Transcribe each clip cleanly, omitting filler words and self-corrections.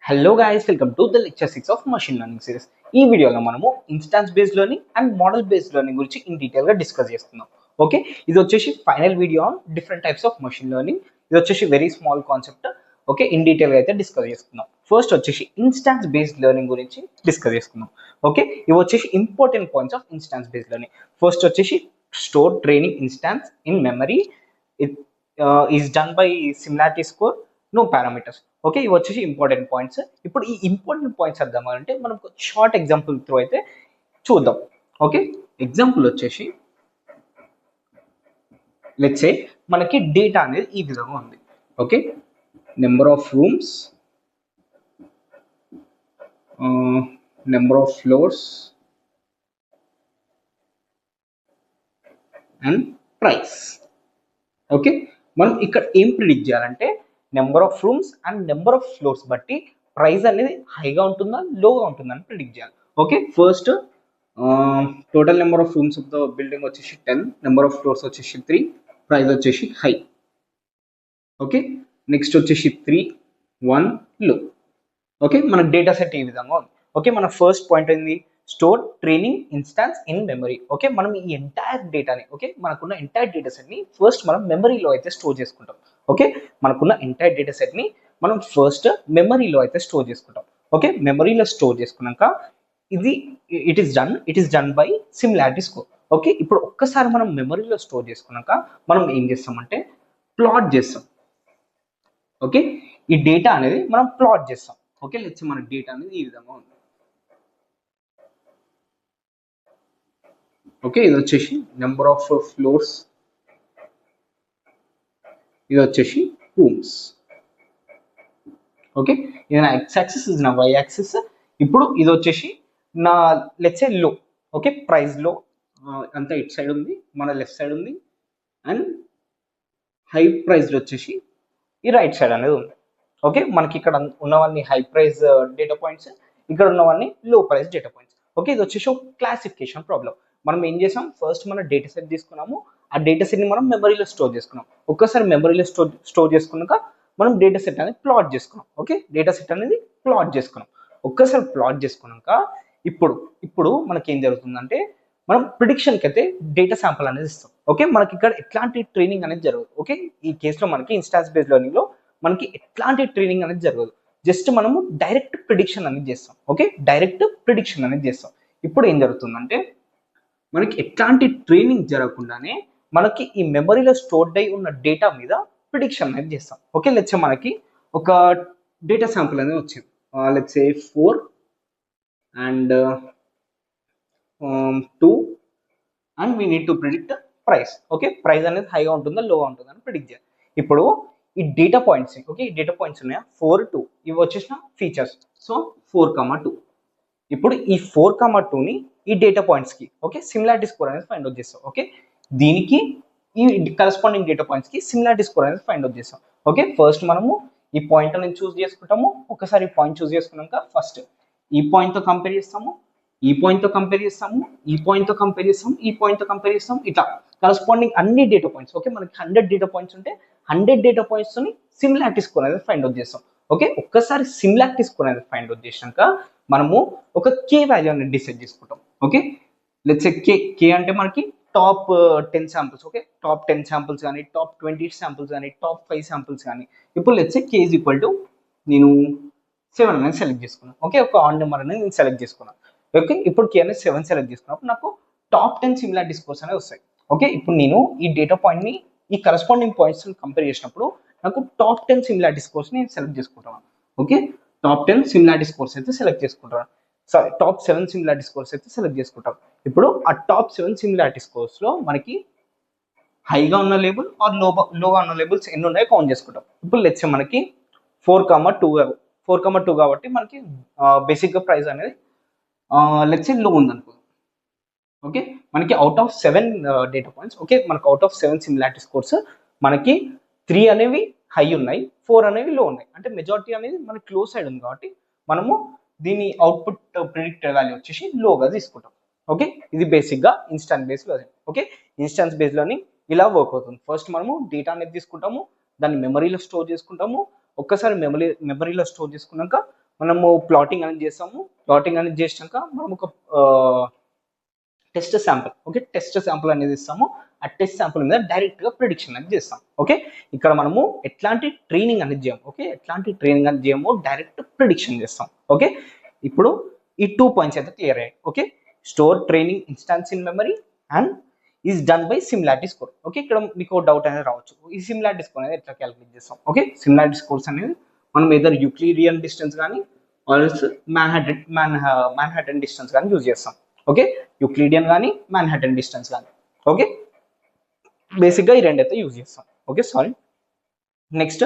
Hello guys, welcome to the lecture 6 of machine learning series. ఈ వీడియోలో మనము instance based learning and model based learning గురించి in డీటెయిల్గా discuss చేస్తున్నాం. Okay, ఇది వచ్చేసి final video on different types of machine learning. ఇది వచ్చేసి very small concept. Okay, in డీటెయిల్గా అయితే డిస్కస్ చేసుకుందాం. ఫస్ట్ వచ్చేసి ఇన్స్టాన్స్ బేస్డ్ లెర్నింగ్ గురించి డిస్కస్ చేసుకుందాం. ఓకే, ఇవి వచ్చేసి important points of instance based learning. First వచ్చేసి store training instance in memory. It is done by similarity score, no parameters. Okay, ఇవి వచ్చేసి ఇంపార్టెంట్ పాయింట్స్. ఇప్పుడు ఈ ఇంపార్టెంట్ పాయింట్స్ అర్థం అంటే మనం షార్ట్ ఎగ్జాంపుల్ త్రూ అయితే చూద్దాం. ఓకే, ఎగ్జాంపుల్ వచ్చేసి లెట్స్ సే మనకి డేటా అనేది ఈ విధంగా ఉంది. Okay, number of rooms, number of floors and price. Okay, మనం ఇక్కడ ఏం ప్రిడిక్ట్ చేయాలంటే number of rooms and number of floors బట్టి ప్రైస్ అనేది హైగా ఉంటుందా లోగా ఉంటుందా అని ప్రిడిక్ట్ చేయాలి. Okay, first total number of rooms of the building వచ్చేసి 10, నెంబర్ ఆఫ్ ఫ్లోర్స్ వచ్చేసి 3, ప్రైస్ వచ్చేసి హై. ఓకే, నెక్స్ట్ వచ్చేసి 3, 1 లో. ఓకే, మన డేటా సెట్ ఈ విధంగా ఉంది. ఓకే, మన ఫస్ట్ పాయింట్ ఏంది? Store training instance in memory. Okay, మనం ఈ ఎంటైర్ డేటాని, ఓకే మనకున్న ఎంటైర్ డేటా సెట్ని ఫస్ట్ మనం మెమరీలో అయితే స్టోర్ చేసుకుంటాం. ఓకే, మనకున్న ఎంటైర్ డేటా సెట్ని మనం ఫస్ట్ మెమరీలో అయితే స్టోర్ చేసుకుంటాం. ఓకే, మెమరీలో స్టోర్ చేసుకున్నాక ఇది it is done by similarity score. Okay, ఇప్పుడు ఒక్కసారి మనం మెమరీలో స్టోర్ చేసుకున్నాక మనం ఏం చేస్తామంటే ప్లాట్ చేస్తాం. ఓకే, ఈ డేటా అనేది మనం ప్లాట్ చేస్తాం. ఓకే, లెట్స్ మన డేటా అనేది ఈ విధంగా ఉంది. ఓకే, ఇది వచ్చేసి నెంబర్ ఆఫ్ ఫ్లోర్స్, ఇది వచ్చేసి రూమ్స్. ఓకే, ఇది నా ఎక్స్ యాక్సిస్, ఇది నా వై యాక్సిస్. ఇప్పుడు ఇది వచ్చేసి నా లెట్స్ ఏ లో. ఓకే, ప్రైస్ లో అంతా ఇట్ సైడ్ ఉంది, మన లెఫ్ట్ సైడ్ ఉంది, అండ్ హై ప్రైస్ వచ్చేసి ఈ రైట్ సైడ్ అనేది ఉంది. ఓకే, మనకి ఇక్కడ ఉన్నవన్నీ హై ప్రైస్ డేటా పాయింట్స్, ఇక్కడ ఉన్నవన్నీ లో ప్రైస్ డేటా పాయింట్స్. ఓకే, ఇది వచ్చేసి ఒక క్లాసిఫికేషన్ ప్రాబ్లం. మనం ఏం చేసాం, ఫస్ట్ మన డేటా సెట్ తీసుకున్నాము, ఆ డేటా సెట్ని మనం మెమరీలో స్టోర్ చేసుకున్నాం. ఒక్కసారి మెమరీలో స్టోర్ చేసుకున్నాక మనం డేటా సెట్ అనేది ప్లాట్ చేసుకున్నాం. ఓకే, డేటా సెట్ అనేది ప్లాట్ చేసుకున్నాం. ఒక్కసారి ప్లాట్ చేసుకున్నాక ఇప్పుడు మనకి ఏం జరుగుతుందంటే మనం ప్రిడిక్షన్కి అయితే డేటా శాంపుల్ అనేది ఇస్తాం. ఓకే, మనకి ఇక్కడ ఎట్లాంటి ట్రైనింగ్ అనేది జరగదు. ఓకే, ఈ కేసులో మనకి ఇన్స్టాన్స్ బేస్డ్ లెర్నింగ్లో మనకి ఎట్లాంటి ట్రైనింగ్ అనేది జరగదు, జస్ట్ మనము డైరెక్ట్ ప్రిడిక్షన్ అనేది చేస్తాం. ఓకే, డైరెక్ట్ ప్రిడిక్షన్ అనేది చేస్తాం. ఇప్పుడు ఏం జరుగుతుందంటే మనకి ఎట్లాంటి ట్రైనింగ్ జరగకుండానే మనకి ఈ మెమరీలో స్టోర్డ్ అయి ఉన్న డేటా మీద ప్రిడిక్షన్ అనేది చేస్తాం. ఓకే, లెట్స్ మనకి ఒక డేటా శాంపుల్ అనేది వచ్చింది. Let's say 4 and 2 and we need to predict price. Okay, price అనేది హైగా ఉంటుందా లోగా ఉంటుందా అని ప్రిడిక్ట్ చేయాలి. ఇప్పుడు ఈ డేటా పాయింట్స్, ఓకే ఈ డేటా పాయింట్స్ ఉన్నాయా 4, 2 ఇవి వచ్చేసిన ఫీచర్స్. సో 4, 2. ఇప్పుడు ఈ 4, 2ని ఈ డేటా పాయింట్స్కి ఓకే సిమిలారిటీ స్కోర్ అనేది ఫైండ్ అవుట్ చేస్తాం. ఓకే, దీనికి ఈ కరస్పాండింగ్ డేటా పాయింట్స్కి సిమిలారిటీ స్కోర్ అనేది ఫైండ్ అవుట్ చేస్తాం. ఓకే, ఫస్ట్ మనము ఈ పాయింట్ అనేది చూస్ చేసుకుంటాము. ఒకసారి ఈ పాయింట్ చూస్ చేసుకున్నాక ఫస్ట్ ఈ పాయింట్తో కంపేర్ చేస్తాము, ఈ పాయింట్తో కంపేర్ చేస్తాము, ఈ పాయింట్తో కంపేర్ చేస్తాము, ఈ పాయింట్తో కంపేర్ చేస్తాము, ఇట్లా కరస్పాండింగ్ అన్ని డేటా పాయింట్స్. ఓకే, మనకి 100 డేటా పాయింట్స్ ఉంటే 100 డేటా పాయింట్స్ని సిమిలారిటీ స్కోర్ అనేది ఫైండ్ అవుట్ చేస్తాం. ఓకే, ఒక్కసారి సిమిలారిటీ స్కోర్ అనేది ఫైండ్ అవుట్ చేసినాక మనము ఒక కే వాల్యూ అనేది డిసైడ్ చేసుకుంటాం. ఓకే, లెట్స్ కే అంటే మనకి top 10 samples. Okay, top 10 samples కానీ, టాప్ 20 శాంపుల్స్ కానీ, టాప్ 5 శాంపుల్స్ కానీ. ఇప్పుడు let's K is equal to నేను 7 అనేది సెలెక్ట్ చేసుకున్నాను. ఓకే, ఒక ఆన్ నెంబర్ అనేది నేను సెలెక్ట్ చేసుకున్నాను. ఓకే, ఇప్పుడు కే అనేది 7 సెలెక్ట్ చేసుకున్నప్పుడు నాకు టాప్ 10 సిమిలారిటీ స్కోర్స్ అనేవి వస్తాయి. ఓకే, ఇప్పుడు నేను ఈ డేటా పాయింట్ని ఈ కరస్పాండింగ్ పాయింట్స్ కంపేర్ చేసినప్పుడు నాకు టాప్ 10 సిమిలారిటీ స్కోర్స్ నేను సెలెక్ట్ చేసుకుంటాను. ఓకే, టాప్ 10 సిమిలారిటీ స్కోర్స్ అయితే సెలెక్ట్ చేసుకుంటాను. సారీ, టాప్ 7 సిమిలారిటీ స్కోర్స్ అయితే సెలెక్ట్ చేసుకుంటాం. ఇప్పుడు ఆ టాప్ 7 సిమిలారిటీ స్కోర్స్లో మనకి హైగా ఉన్న లేబుల్ ఆర్ లోగా ఉన్న లేబుల్స్ ఎన్ని ఉన్నాయో కౌంట్ చేసుకుంటాం. ఇప్పుడు లెట్స్ మనకి 4, 2 కాబట్టి మనకి బేసిక్గా ప్రైస్ అనేది లెట్స్ లో ఉందనుకో. ఓకే, మనకి out of 7 data points. Okay, మనకు అవుట్ ఆఫ్ 7 సిమిలారిటీ స్కోర్స్ మనకి 3 అనేవి హై ఉన్నాయి, 4 అనేవి లో ఉన్నాయి. అంటే మెజారిటీ అనేది మనకి క్లోజ్ సైడ్ ఉంది కాబట్టి మనము దీని అవుట్పుట్ ప్రిడిక్టెడ్ వాల్యూ వచ్చేసి లోగా తీసుకుంటాం. ఓకే, ఇది బేసిక్గా instance based learning. Okay, instance based learning ఇలా వర్క్ అవుతుంది. ఫస్ట్ మనము డేటా అనేది తీసుకుంటాము, దాన్ని మెమరీలో స్టోర్ చేసుకుంటాము. ఒక్కసారి మెమరీలో స్టోర్ చేసుకున్నాక మనము ప్లాటింగ్ అనేది చేస్తాము. ప్లాటింగ్ అనేది చేసినాక మనం ఒక test sample, okay, test sample అనేది ఇస్తాము. ఆ టెస్ట్ శాంపుల్ మీద డైరెక్ట్ గా ప్రిడిక్షన్ అనేది చేస్తాం. ఓకే, ఇక్కడ మనము ఎట్లాంటి ట్రైనింగ్ అనేది చేయము. ఓకే, ఎట్లాంటి ట్రైనింగ్ అనేది చేయము, డైరెక్ట్ ప్రిడిక్షన్ చేస్తాం. ఓకే, ఇప్పుడు ఈ 2 పాయింట్స్ అయితే క్లియర్ అయ్యాయి. Okay, store training instance in memory and is done by similarity score. Okay, ఇక్కడ మీకు డౌట్ అనేది రావచ్చు, ఈ సిమిలారిటీ స్కోర్ అనేది ఎట్లా క్యాలిక్యులేట్ చేస్తాం. ఓకే, సిమిలారిటీ స్కోర్స్ అనేది మనం ఏదర్ యూక్లిడియన్ డిస్టెన్స్ కానీ ఆల్స్ మ్యాన్హాటన్ డిస్టెన్స్ కానీ యూజ్ చేస్తాం. ఓకే, యూక్లిడియన్ కానీ మ్యాన్హాటన్ డిస్టెన్స్ కానీ. ఓకే, బేసిక్గా ఈ రెండైతే యూజ్ చేస్తాం. Okay, sorry. Next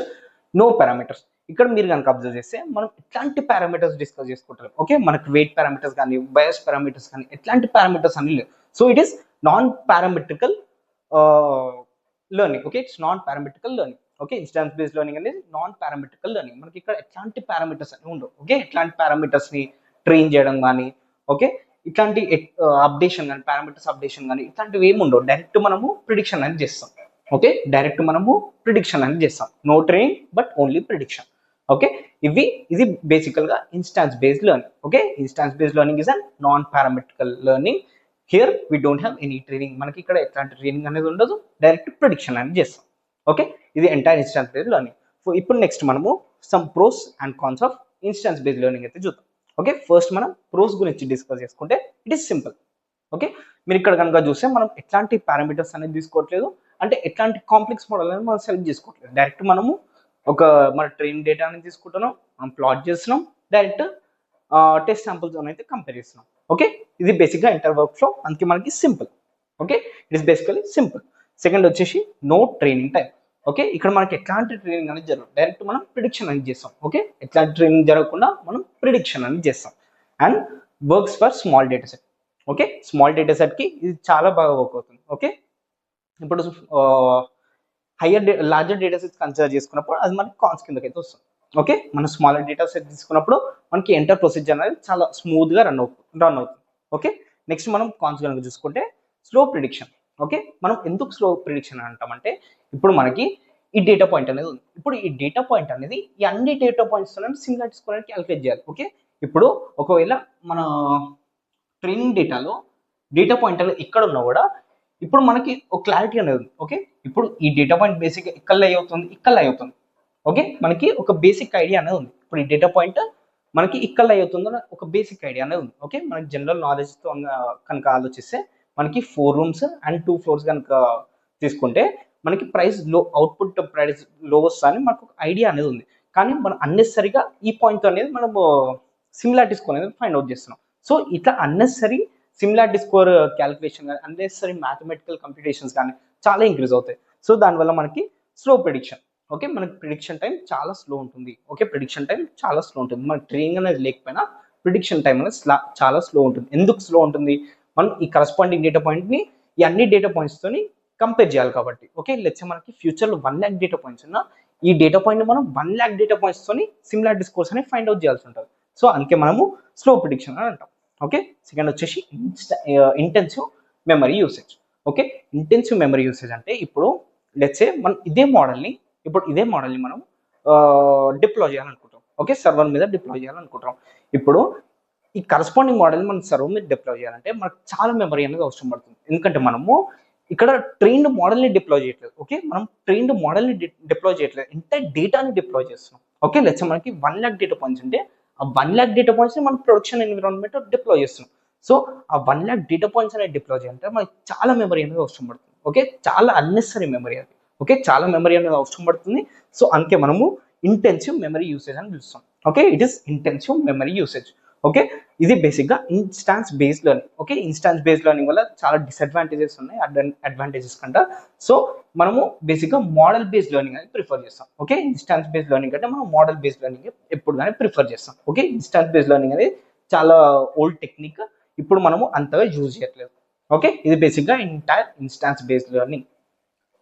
no parameters. ఇక్కడ మీరు కనుక అబ్జర్వ్ చేస్తే మనం ఎట్లాంటి పారామీటర్స్ డిస్కస్ చేసుకుంటాం. ఓకే, మనకు వెయిట్ పారామీటర్స్ కానీ బయాస్ పారామీటర్స్ కానీ ఎట్లాంటి పారామీటర్స్ అని లేవు. So it is non parametrical learning. Okay, it's non parametrical learning. Okay, instance based learning అనేది నాన్ పారామెట్రికల్ లెర్నింగ్. మనకి ఇక్కడ ఎట్లాంటి పారామీటర్స్ అని ఉండవు. ఓకే, ఎట్లాంటి పారామీటర్స్ ని ట్రైన్ చేయడం కానీ, ఓకే, ఇట్లాంటి అప్డేషన్ కానీ, పారామీటర్స్ అప్డేషన్ కానీ ఇట్లాంటివి ఏమి ఉండవు. డైరెక్ట్ మనము ప్రిడిక్షన్ అనేది చేస్తాం. ఓకే, డైరెక్ట్ మనము ప్రిడిక్షన్ అనేది చేస్తాం. No train but only prediction. Okay, ఇది బేసికల్ గా instance based learning. Okay, instance based learning is a non parametrical learning. Here we don't have any training. మనకి ఇక్కడ ఎట్లాంటి ట్రైనింగ్ అనేది ఉండదు, డైరెక్ట్ ప్రిడిక్షన్ అనేది చేస్తాం. ఓకే, ఇది entire instance based learning. So ఇప్పుడు నెక్స్ట్ మనము some pros and cons of instance based learning అయితే చూద్దాం. ఓకే, ఫస్ట్ మనం ప్రోస్ గురించి డిస్కస్ చేసుకుంటే ఇట్ ఈస్ సింపుల్. ఓకే, మీరు ఇక్కడ కనుక చూస్తే మనం ఎట్లాంటి పారామీటర్స్ అనేది తీసుకోవట్లేదు, అంటే ఎట్లాంటి కాంప్లెక్స్ మోడల్ అనేది మనం సెలెక్ట్ చేసుకోవట్లేదు. డైరెక్ట్ మనము మన ట్రైనింగ్ డేటా అనేది తీసుకుంటున్నాం, మనం ప్లాట్ చేస్తున్నాం, డైరెక్ట్ టెస్ట్ శాంపుల్స్ అయితే కంపేర్ చేస్తున్నాం. ఓకే, ఇది బేసిక్గా ఎంటర్ వర్క్ ఫ్లో, అందుకే మనకి simple. Okay, it is basically simple. Second వచ్చేసి నో ట్రైనింగ్ టైం. ఓకే, ఇక్కడ మనకి ఎట్లాంటి ట్రైనింగ్ అనేది జరగదు, డైరెక్ట్ మనం ప్రిడిక్షన్ అనేది చేస్తాం. ఓకే, ఎట్లాంటి ట్రైనింగ్ జరగకుండా మనం ప్రిడిక్షన్ అనేది చేస్తాం. And works for small data set. Okay, small data set కి ఇది చాలా బాగా వర్క్ అవుతుంది. ఓకే, ఇప్పుడు లార్జర్ డేటా సెట్ కన్సిడర్ చేసుకున్నప్పుడు అది మనకి కాన్స్ కిందకి అయితే వస్తుంది. ఓకే, మనం స్మాలర్ డేటా సెట్ తీసుకున్నప్పుడు మనకి ఎంటర్ ప్రొసీజర్ అనేది చాలా స్మూత్ గా రన్ అవుతుంది. ఓకే, నెక్స్ట్ మనం కాన్స్ కనుక చూసుకుంటే స్లో ప్రిడిక్షన్. ఓకే, మనం ఎందుకు స్లో ప్రిడిక్షన్ అంటామంటే ఇప్పుడు మనకి ఈ డేటా పాయింట్ అనేది ఉంది. ఇప్పుడు ఈ డేటా పాయింట్ అనేది ఈ అన్ని డేటా పాయింట్స్ సిమిలారిటీ స్కోర్ అనేది క్యాలిక్యులేట్ చేయాలి. ఓకే, ఇప్పుడు ఒకవేళ మన ట్రైనింగ్ డేటాలో డేటా పాయింట్ అనేది ఇక్కడ ఉన్నా కూడా ఇప్పుడు మనకి ఒక క్లారిటీ అనేది ఉంది. ఓకే, ఇప్పుడు ఈ డేటా పాయింట్ బేసిక్ ఇక్కడ అవుతుంది, ఇక్కడ అవుతుంది. ఓకే, మనకి ఒక బేసిక్ ఐడియా అనేది ఉంది. ఇప్పుడు ఈ డేటా పాయింట్ మనకి ఇక్కడ అవుతుందో ఒక బేసిక్ ఐడియా అనేది ఉంది. ఓకే, మనకి జనరల్ నాలెడ్జ్తో కనుక ఆలోచిస్తే మనకి 4 రూమ్స్ అండ్ 2 ఫ్లోర్స్ కనుక తీసుకుంటే మనకి ప్రైస్ లో అవుట్పుట్ ప్రైస్ లో వస్తా అని మనకు ఒక ఐడియా అనేది ఉంది. కానీ మనం అన్నెసరిగా ఈ పాయింట్ అనేది మనము సిమిలారిటీ స్కోర్ అనేది ఫైండ్ అవుట్ చేస్తున్నాం. సో ఇట్లా అన్నెసరీ సిమిలారిటీ స్కోర్ క్యాలిక్యులేషన్ కానీ అన్నెసరీ మ్యాథమెటికల్ కంప్యూటేషన్స్ కానీ చాలా ఇంక్రీజ్ అవుతాయి. సో దానివల్ల మనకి స్లో ప్రిడిక్షన్. ఓకే, మనకి ప్రిడిక్షన్ టైం చాలా స్లో ఉంటుంది. ఓకే, ప్రిడిక్షన్ టైం చాలా స్లో ఉంటుంది. మనకి ట్రైనింగ్ అనేది లేకపోయినా ప్రిడిక్షన్ టైం అనేది చాలా స్లో ఉంటుంది. ఎందుకు స్లో ఉంటుంది, మనం ఈ కరస్పాండింగ్ డేటా పాయింట్ని ఈ అన్ని డేటా పాయింట్స్తోని కంపేర్ చేయాలి కాబట్టి. ఓకే, లెట్స్ మనకి ఫ్యూచర్లో 1 lakh డేటా పాయింట్స్ ఉన్నా ఈ డేటా పాయింట్ మనం 1 lakh డేటా పాయింట్స్తోని సిమిలారిటీ స్కోర్స్ అని ఫైండ్ అవుట్ చేయాల్సి ఉంటుంది. సో అందుకే మనము స్లో ప్రిడిక్షన్ అని అంటాం. ఓకే, సెకండ్ వచ్చేసి intensive memory usage. Okay, intensive memory usage అంటే ఇప్పుడు లెట్స్ మనం ఇదే మోడల్ని మనం డిప్లాయ్ చేయాలనుకుంటాం. ఓకే, సర్వర్ మీద డిప్లాయ్ చేయాలనుకుంటాం. ఇప్పుడు ఈ కరస్పాండింగ్ మోడల్ మనం సర్వర్ మీద డిప్లాయ్ చేయాలంటే మనకు చాలా మెమరీ అనేది అవసరం పడుతుంది. ఎందుకంటే మనము ఇక్కడ ట్రైన్డ్ మోడల్ని డిప్లాయ్ చేయట్లేదు. ఓకే, మనం ట్రైన్డ్ మోడల్ని డిప్లాయ్ చేయట్లేదు, ఎంటైర్ డేటాని డిప్లాయ్ చేస్తున్నాం. ఓకే, లెట్స్ మనకి 1 lakh డేటా పాయింట్స్ ఉంటే ఆ 1 lakh డేటా పాయింట్స్ని మనం ప్రొడక్షన్ ఎన్విరాన్మెంట్ డిప్లాయ్ చేస్తున్నాం. సో ఆ 1 lakh డేటా పాయింట్స్ అనేది డిప్లాయ్ చేయాలంటే మనకి చాలా మెమరీ అనేది అవసరం పడుతుంది. ఓకే, చాలా అన్నెసరీ మెమరీ అది. ఓకే, చాలా మెమరీ అనేది అవసరం పడుతుంది. సో అందుకే మనము ఇంటెన్సివ్ మెమరీ యూసేజ్ అని పిలుస్తాం. Okay, it is intensive memory usage. Okay, ఇది బేసిక్గా instance based learning. Okay, instance based learning వల్ల చాలా డిసడ్వాంటేజెస్ ఉన్నాయి అడ్వాంటేజెస్ కంటే. సో మనము బేసిక్గా మోడల్ బేస్డ్ లెర్నింగ్ అనేది ప్రిఫర్ చేస్తాం. ఓకే, ఇన్స్టాన్స్ బేస్డ్ లెర్నింగ్ అంటే మనం మోడల్ బేస్డ్ లెర్నింగ్ ఎప్పుడు కానీ ప్రిఫర్ చేస్తాం. ఓకే, ఇన్స్టాన్స్ బేస్డ్ లెర్నింగ్ అనేది చాలా ఓల్డ్ టెక్నిక్, ఇప్పుడు మనము అంతగా యూజ్ చేయట్లేదు. ఓకే, ఇది బేసిక్గా ఎంటైర్ ఇన్స్టాన్స్ బేస్డ్ లెర్నింగ్.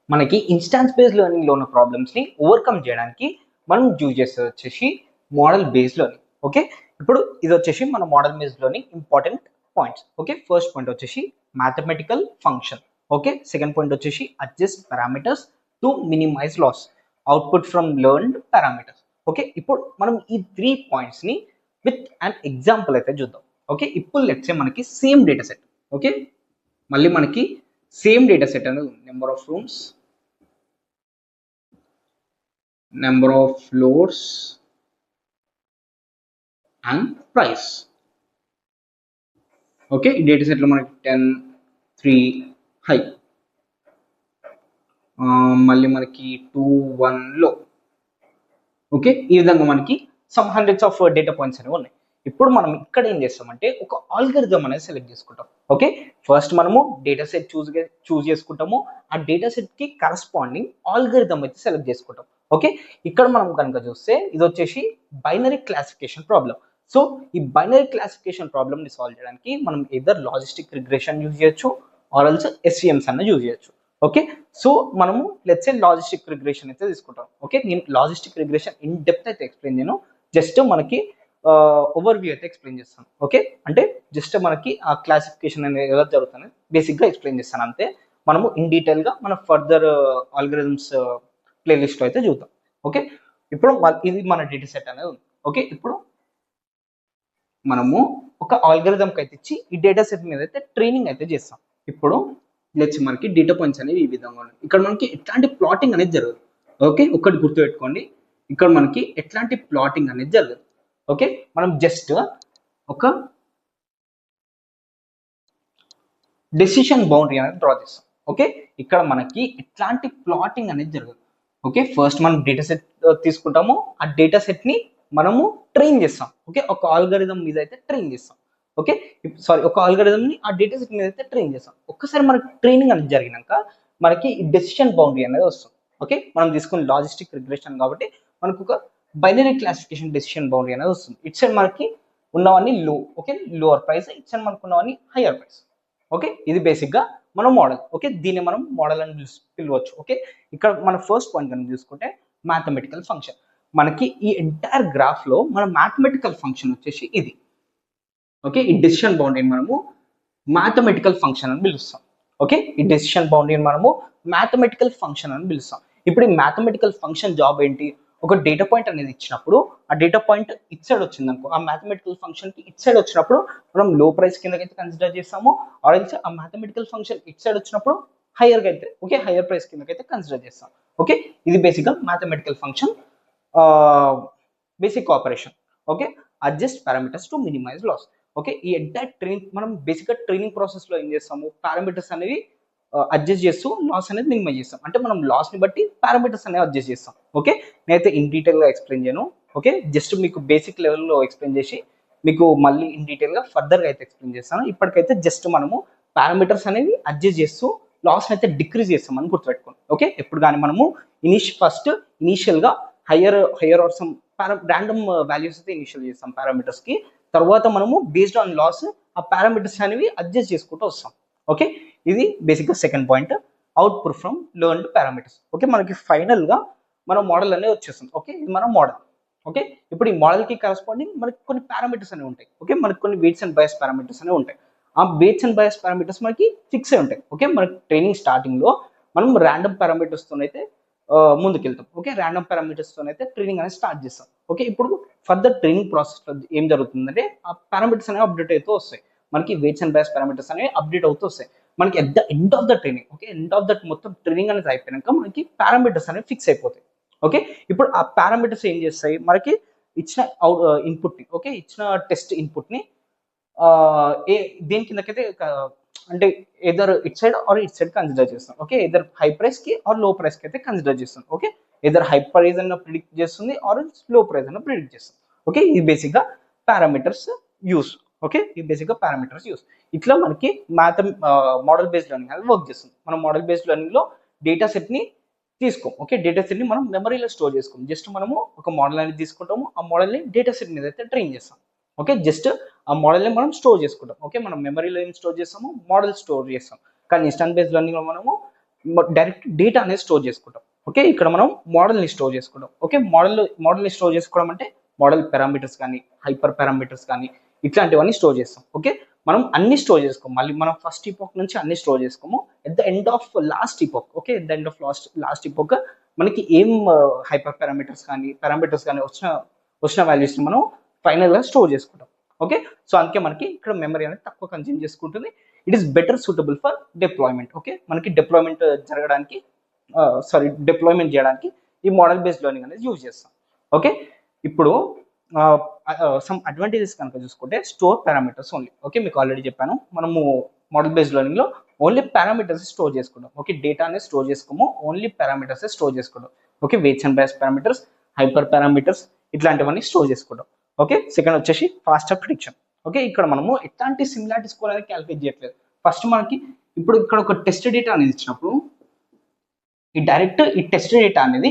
మనకి ఇన్స్టాన్స్ బేస్డ్ లెర్నింగ్లో ఉన్న ప్రాబ్లమ్స్ని ఓవర్కమ్ చేయడానికి మనం యూజ్ చేసేది వచ్చేసి మోడల్ బేస్డ్ లెర్నింగ్. ఓకే, ఇప్పుడు ఇది వచ్చేసి మన model based learning important points. Okay, first point వచ్చేసి mathematical function. Okay, second point వచ్చేసి adjust parameters to minimise loss, output from learned parameters. Okay, ఇప్పుడు మనం ఈ 3 పాయింట్స్ని విత్ అండ్ ఎగ్జాంపుల్ అయితే చూద్దాం. ఓకే, ఇప్పుడు లెట్స్ సే మనకి సేమ్ డేటా సెట్. ఓకే, మళ్ళీ మనకి సేమ్ డేటా సెట్ అనేది ఉంది. Number of rooms, number of floors and price. Okay, ఈ డేటా సెట్లో మనకి 10, 3 హై, మళ్ళీ మనకి 2, 1 లో. ఓకే, ఈ విధంగా మనకి some hundreds of data points అనేవి ఉన్నాయి. ఇప్పుడు మనం ఇక్కడ ఏం చేస్తామంటే ఒక ఆల్గరిథం అనేది సెలెక్ట్ చేసుకుంటాం. ఓకే, ఫస్ట్ మనము డేటా సెట్ చూస్ చేసుకుంటాము. ఆ డేటా సెట్ కి కరస్పాండింగ్ ఆల్గరిథం అయితే సెలెక్ట్ చేసుకుంటాం. ఓకే, ఇక్కడ మనం కనుక చూస్తే ఇది వచ్చేసి బైనరీ క్లాసిఫికేషన్ ప్రాబ్లం. సో ఈ బైనరీ క్లాసిఫికేషన్ ప్రాబ్లమ్ ని సాల్వ్ చేయడానికి మనం ఎదర్ లాజిస్టిక్ రిగ్రెషన్ యూజ్ చేయొచ్చు ఆర్ ఆల్సో ఎస్విఎంస్ అన్న యూజ్ చేయొచ్చు. ఓకే, సో మనము లెట్స్ సే లాజిస్టిక్ రిగ్రెషన్ అయితే తీసుకుంటాం. ఓకే, నేను లాజిస్టిక్ రిగ్రెషన్ ఇన్ డెప్త్ అయితే ఎక్స్ప్లెయిన్ చేయను, జస్ట్ మనకి ఓవర్ వ్యూ అయితే ఎక్స్ప్లెయిన్ చేస్తాను. ఓకే, అంటే జస్ట్ మనకి ఆ క్లాసిఫికేషన్ అనేది ఎలా జరుగుతుంది బేసిక్గా ఎక్స్ప్లెయిన్ చేస్తాను అంతే. మనము ఇన్ డీటెయిల్గా మన ఫర్దర్ ఆల్గరిథమ్స్ ప్లేలిస్ట్లో అయితే చూద్దాం. ఓకే, ఇప్పుడు ఇది మన డేటా సెట్ అనేది ఉంది. ఓకే, ఇప్పుడు మనము ఒక ఆల్గరిథంకి అయితే ఇచ్చి ఈ డేటా సెట్ మీద అయితే ట్రైనింగ్ అయితే చేస్తాం. ఇప్పుడు లెట్స్ మనకి డేటా పాయింట్స్ అనేవి ఈ విధంగా ఉన్నాయి. ఇక్కడ మనకి ఎట్లాంటి ప్లాటింగ్ అనేది జరగదు. ఓకే, ఒకటి గుర్తుపెట్టుకోండి, ఇక్కడ మనకి ఎట్లాంటి ప్లాటింగ్ అనేది జరగదు. ఓకే, మనం జస్ట్ ఒక డెసిషన్ బౌండరీ అనేది డ్రా చేస్తాం. ఓకే, ఇక్కడ మనకి ఎట్లాంటి ప్లాటింగ్ అనేది జరగదు. ఓకే, ఫస్ట్ మనం డేటా సెట్ తీసుకుంటాము, ఆ డేటా సెట్ ని మనము ట్రైన్ చేస్తాం. ఓకే, ఒక ఆల్గరిథం మీద అయితే ట్రైన్ చేస్తాం. ఓకే, సారీ, ఒక ఆల్గరిథం ని ఆ డేటా సెట్ మీద అయితే ట్రైన్ చేస్తాం. ఒక్కసారి మనకి ట్రైనింగ్ అనేది జరిగినాక మనకి డెసిషన్ బౌండరీ అనేది వస్తుంది. ఓకే, మనం తీసుకున్న లాజిస్టిక్ రిగ్రెషన్ కాబట్టి మనకు ఒక బైనరీ క్లాసిఫికేషన్ డెసిషన్ బౌండరీ అనేది వస్తుంది. ఇట్స్ సైడ్ మనకి ఉన్నవన్నీ లో, okay, lower price, it's side మనకు ఉన్నవన్నీ హయ్యర్ ప్రైస్. ఓకే, ఇది బేసిక్గా మన మోడల్. ఓకే, దీన్ని మనం మోడల్ అని పిలవచ్చు. ఓకే, ఇక్కడ మన ఫస్ట్ పాయింట్ కనుక చూసుకుంటే మ్యాథమెటికల్ ఫంక్షన్. మనకి ఈ ఎంటైర్ గ్రాఫ్ లో మన మ్యాథమెటికల్ ఫంక్షన్ వచ్చేసి ఇది. ఓకే, ఈ డెసిషన్ బౌండరీని మనము మ్యాథమెటికల్ ఫంక్షన్ అని పిలుస్తాం. ఓకే, ఈ డెసిషన్ బౌండరీని మనము మ్యాథమెటికల్ ఫంక్షన్ అని పిలుస్తాం. ఇప్పుడు ఈ మ్యాథమెటికల్ ఫంక్షన్ జాబ్ ఏంటి? ఒక డేటా పాయింట్ అనేది ఇచ్చినప్పుడు ఆ డేటా పాయింట్ ఇట్ సైడ్ వచ్చింది అనుకో, ఆ మ్యాథమెటికల్ ఫంక్షన్ కి ఇట్ సైడ్ వచ్చినప్పుడు మనం లో ప్రైస్ కిందకైతే కన్సిడర్ చేస్తాము. ఆరెంజ్ ఆ మ్యాథమెటికల్ ఫంక్షన్ ఇట్ సైడ్ వచ్చినప్పుడు హయ్యర్ గా అయితే, ఓకే, హయ్యర్ ప్రైస్ కిందకైతే కన్సిడర్ చేస్తాం. ఓకే, ఇది బేసిక్ గా mathematical function basic operation. Okay, adjust parameters to minimise loss. Okay, ఈ ఎంటైర్ మనం బేసిక్గా ట్రైనింగ్ ప్రాసెస్ లో ఏం చేస్తాము, పారామీటర్స్ అనేవి అడ్జస్ట్ చేస్తూ లాస్ అనేది మినిమైజ్ చేస్తాం. అంటే మనం లాస్ ని బట్టి పారామీటర్స్ అనేవి అడ్జస్ట్ చేస్తాం. ఓకే, నేనైతే ఇన్ డీటెయిల్ గా ఎక్స్ప్లెయిన్ చేయను. ఓకే, జస్ట్ మీకు బేసిక్ లెవెల్లో ఎక్స్ప్లెయిన్ చేసి మీకు మళ్ళీ ఇన్ డీటెయిల్ గా ఫర్దర్ గా అయితే ఎక్స్ప్లెయిన్ చేస్తాను. ఇప్పటికైతే జస్ట్ మనము పారామీటర్స్ అనేవి అడ్జస్ట్ చేస్తూ లాస్ అయితే డిక్రీజ్ చేస్తామని గుర్తుపెట్టుకోండి. ఓకే, ఎప్పుడు కానీ మనము ఫస్ట్ ఇనీషియల్ గా higher or some random values అయితే ఇనిషియల్ చేస్తాం పారామీటర్స్ కి. తర్వాత మనము బేస్డ్ ఆన్ లాస్ ఆ పారామీటర్స్ అనేవి అడ్జస్ట్ చేసుకుంటూ వస్తాం. ఓకే, ఇది బేసిక్గా second point, output from learned parameters. Okay, మనకి ఫైనల్ గా మన మోడల్ అనేది వచ్చేస్తుంది. ఓకే, ఇది మన మోడల్. ఓకే, ఇప్పుడు ఈ మోడల్ కి కరెస్పాండింగ్ మనకి కొన్ని పారామీటర్స్ అనేవి ఉంటాయి. ఓకే, మనకి కొన్ని వెయిట్స్ అండ్ బయాస్ పారామీటర్స్ అనేవి ఉంటాయి. ఆ వెయిట్స్ అండ్ బయాస్ పారామీటర్స్ మనకి ఫిక్స్ అయి ఉంటాయి. ఓకే, మనకి ట్రైనింగ్ స్టార్టింగ్ లో మనం ర్యాండమ్ పారామీటర్స్ తోనైతే ముందుకెళ్తాం. ఓకే, ర్యాండమ్ పారామీటర్స్ తోనైతే ట్రైనింగ్ అనేది స్టార్ట్ చేస్తాం. ఓకే, ఇప్పుడు ఫర్దర్ ట్రైనింగ్ ప్రాసెస్ లో ఏం జరుగుతుందంటే ఆ పారామీటర్స్ అనేవి అప్డేట్ అవుతూ వస్తాయి. మనకి వెయిట్స్ అండ్ బయాస్ పారామీటర్స్ అనేవి అప్డేట్ అవుతూ వస్తాయి. మనకి at the end of the training, okay, end of that మొత్తం ట్రైనింగ్ అనేది అయిపోయాక మనకి పారామీటర్స్ అనేవి ఫిక్స్ అయిపోతాయి. ఓకే, ఇప్పుడు ఆ పారామీటర్స్ ఏం చేస్తాయి, మనకి ఇచ్చిన ఇన్పుట్ ని, ఓకే, ఇచ్చిన టెస్ట్ ఇన్పుట్ ని దేని కిందకైతే అంటే either it side or it side consider చేస్తాం. ఓకే, ఎదర్ హై ప్రైస్ కి ఆర్ లో ప్రైస్ కి అయితే కన్సిడర్ చేస్తాం. ఓకే, ఎదర్ హై ప్రైస్ అన్న ప్రిడిక్ట్ చేస్తుంది ఆర్ లో ప్రైస్ అన్న ప్రిడిక్ట్ చేస్తుంది. ఓకే, ఇది బేసిక్ గా పారామీటర్స్ యూస్. ఓకే, ఈ బేసిక్ గా పారామీటర్స్ యూస్. ఇట్లా మనకి మోడల్ బేస్డ్ లెర్నింగ్ అనేది వర్క్ చేస్తుంది. మనం మోడల్ బేస్డ్ లెర్నింగ్ లో డేటా సెట్ ని తీసుకోం. ఓకే, డేటా సెట్ ని మనం మెమరీలో స్టోర్ చేసుకోం. జస్ట్ మనము ఒక మోడల్ అనేది తీసుకుంటాము, ఆ మోడల్ ని డేటా సెట్ మీద అయితే ట్రైన్ చేస్తాం. ఓకే, జస్ట్ ఆ మోడల్ ని మనం స్టోర్ చేసుకుంటాం. ఓకే, మనం మెమరీలో ఏం స్టోర్ చేస్తాము, మోడల్ స్టోర్ చేస్తాం. కానీ ఇన్స్టాంట్ బేస్డ్ లెర్నింగ్ లో మనము డైరెక్ట్ డేటా అనేది స్టోర్ చేసుకుంటాం. ఓకే, ఇక్కడ మనం మోడల్ ని స్టోర్ చేసుకుంటాం. ఓకే, మోడల్ ని స్టోర్ చేసుకోవడం అంటే మోడల్ పారామీటర్స్ కానీ హైపర్ పారామీటర్స్ కానీ ఇట్లాంటివన్నీ స్టోర్ చేస్తాం. ఓకే, మనం అన్ని స్టోర్ చేసుకోము, మళ్ళీ మనం ఫస్ట్ ఇపోక్ నుంచి అన్ని స్టోర్ చేసుకోము. At the end of last epoch, okay, at the end of last epoch మనకి ఏం హైపర్ పారామీటర్స్ కానీ పారామీటర్స్ కానీ వచ్చిన వాల్యూస్ ని మనం ఫైనల్గా స్టోర్ చేసుకుంటాం. ఓకే, సో అందుకే మనకి ఇక్కడ మెమరీ అనేది తక్కువ కన్జ్యూమ్ చేసుకుంటుంది. It is better suitable for deployment. Okay, మనకి డిప్లాయ్మెంట్ జరగడానికి డిప్లాయ్మెంట్ చేయడానికి ఈ మోడల్ బేస్డ్ లెర్నింగ్ అనేది యూజ్ చేస్తాం. ఓకే, ఇప్పుడు సమ్ అడ్వాంటేజెస్ కనుక చూసుకుంటే స్టోర్ పారామీటర్స్ ఓన్లీ. ఓకే, మీకు ఆల్రెడీ చెప్పాను, మనము మోడల్ బేస్డ్ లెర్నింగ్లో ఓన్లీ పారామీటర్స్ స్టోర్ చేసుకుంటాం. ఓకే, డేటా అనేది స్టోర్ చేసుకోము, ఓన్లీ పారామీటర్స్ స్టోర్ చేసుకుంటాం. Okay, weights and bias parameters, hyper parameters ఇట్లాంటివన్నీ స్టోర్ చేసుకుంటాం. ఓకే, సెకండ్ వచ్చేసి ఫాస్టర్ ప్రిడిక్షన్. ఓకే, ఇక్కడ మనము ఎట్లాంటి సిమిలారిటీ స్కోర్ అనేది క్యాలిక్యులేట్ చేయట్లేదు. ఫస్ట్ మనకి ఇప్పుడు ఇక్కడ ఒక టెస్ట్ డేటా అనేది ఇచ్చినప్పుడు ఈ టెస్ట్ డేటా అనేది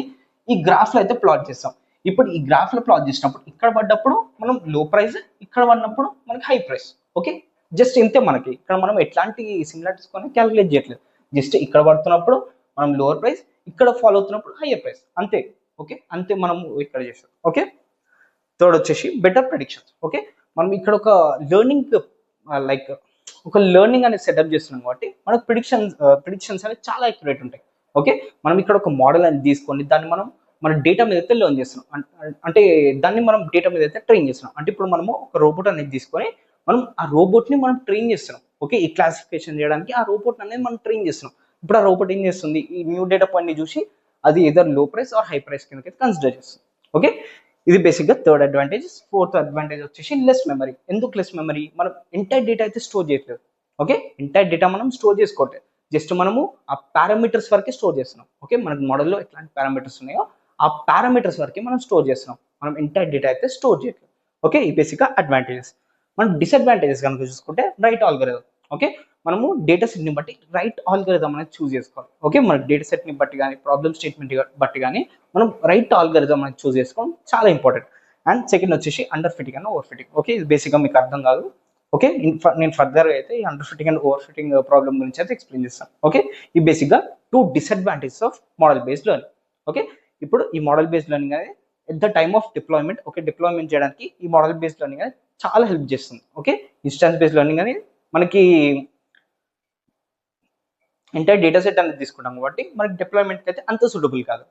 ఈ గ్రాఫ్లో అయితే ప్లాట్ చేస్తాం. ఇప్పుడు ఈ గ్రాఫ్లో ప్లాట్ చేసినప్పుడు ఇక్కడ పడ్డప్పుడు మనం లో ప్రైస్, ఇక్కడ పడినప్పుడు మనకి హై ప్రైస్. ఓకే, జస్ట్ ఇంతే. మనకి ఇక్కడ మనం ఎట్లాంటి సిమిలారిటీస్ కొని క్యాలిక్యులేట్ చేయట్లేదు. జస్ట్ ఇక్కడ పడుతున్నప్పుడు మనం లోవర్ ప్రైస్, ఇక్కడ ఫాలో అవుతున్నప్పుడు హయ్యర్ ప్రైస్, అంతే. ఓకే, అంతే మనము ఇక్కడ చేస్తాం. ఓకే, థర్డ్ వచ్చేసి బెటర్ ప్రెడిక్షన్స్. ఓకే, మనం ఇక్కడ ఒక లెర్నింగ్ ఒక లెర్నింగ్ అనేది సెటప్ చేస్తున్నాం కాబట్టి మనకు ప్రిడిక్షన్స్ అనేవి చాలా అక్యురేట్ ఉంటాయి. ఓకే, మనం ఇక్కడ ఒక మోడల్ అనేది తీసుకొని దాన్ని మన డేటా మీద అయితే లెర్న్ చేస్తున్నాం. అంటే దాన్ని మనం డేటా మీద అయితే ట్రైన్ చేస్తున్నాం. అంటే ఇప్పుడు మనము ఒక రోబోట్ అనేది తీసుకొని మనం ఆ రోబోట్ని మనం ట్రైన్ చేస్తున్నాం. ఓకే, ఈ క్లాసిఫికేషన్ చేయడానికి ఆ రోబోట్ అనేది మనం ట్రైన్ చేస్తున్నాం. ఇప్పుడు ఆ రోబోట్ ఏం చేస్తుంది, ఈ న్యూ డేటా పాయింట్ని చూసి అది ఏదర్ లో ప్రైస్ ఆర్ హై ప్రైస్ కింద కన్సిడర్ చేస్తుంది. ఓకే, ఇది బేసిక్గా థర్డ్ అడ్వాంటేజ్. ఫోర్త్ అడ్వాంటేజ్ వచ్చేసి లెస్ మెమరీ. ఎందుకు లెస్ మెమరీ? మనం ఎంటైర్ డేటా అయితే స్టోర్ చేయట్లేదు. ఓకే, ఎంటైర్ డేటా మనం స్టోర్ చేసుకోవట్లేదు, జస్ట్ మనము ఆ పారామీటర్స్ వరకే స్టోర్ చేస్తున్నాం. ఓకే, మనకి మోడల్లో ఎట్లాంటి పారామీటర్స్ ఉన్నాయో ఆ పారామీటర్స్ వరకే మనం స్టోర్ చేస్తున్నాం, మనం ఎంటైర్ డేటా అయితే స్టోర్ చేయట్లేదు. ఓకే, ఈ బేసిక్గా అడ్వాంటేజెస్. మనం డిసడ్వాంటేజెస్ కనుక చూసుకుంటే రైట్ ఆల్గరిథం. ఓకే, మనము డేటా సెట్ని బట్టి రైట్ ఆల్గరిథం అనేది చూస్ చేసుకోవాలి. ఓకే, మన డేటా సెట్ని బట్టి కానీ ప్రాబ్లమ్ స్టేట్మెంట్ బట్టి కానీ మనం రైట్ ఆల్గరిథం అనేది చూస్ చేసుకోవడం చాలా ఇంపార్టెంట్. అండ్ సెకండ్ వచ్చేసి under fitting and over fitting. Okay, ఇది బేసిక్గా మీకు అర్థం కాదు. ఓకే, నేను ఫర్దర్గా అయితే ఈ under fitting and over fitting problem గురించి అయితే ఎక్స్ప్లెయిన్ చేస్తాను. ఓకే, ఈ బేసిక్గా 2 disadvantages of model based learning. Okay, ఇప్పుడు ఈ మోడల్ బేస్డ్ లెర్నింగ్ అనేది at the time of deployment, okay, deployment చేయడానికి ఈ మోడల్ బేస్డ్ లెర్నింగ్ అనేది చాలా హెల్ప్ చేస్తుంది. ఓకే, ఇన్స్టాన్స్ బేస్డ్ లెర్నింగ్ అనేది మనకి ఎంటైర్ డేటా సెట్ అనేది తీసుకుంటాం కాబట్టి మనకి డిప్లాయ్మెంట్కి అయితే అంత సూటబుల్ కాదు.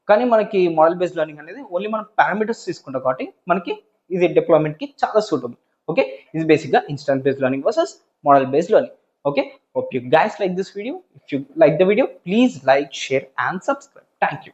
కానీ మనకి మోడల్ బేస్డ్ లెర్నింగ్ అనేది ఓన్లీ మనం పారామీటర్స్ తీసుకుంటాం కాబట్టి మనకి ఇది డిప్లాయ్మెంట్కి చాలా సూటబుల్. ఓకే, ఇది బేసిక్గా instance based learning versus model based learning. Okay, hope you guys like this video. If you like the video, please like, share and subscribe. Thank you.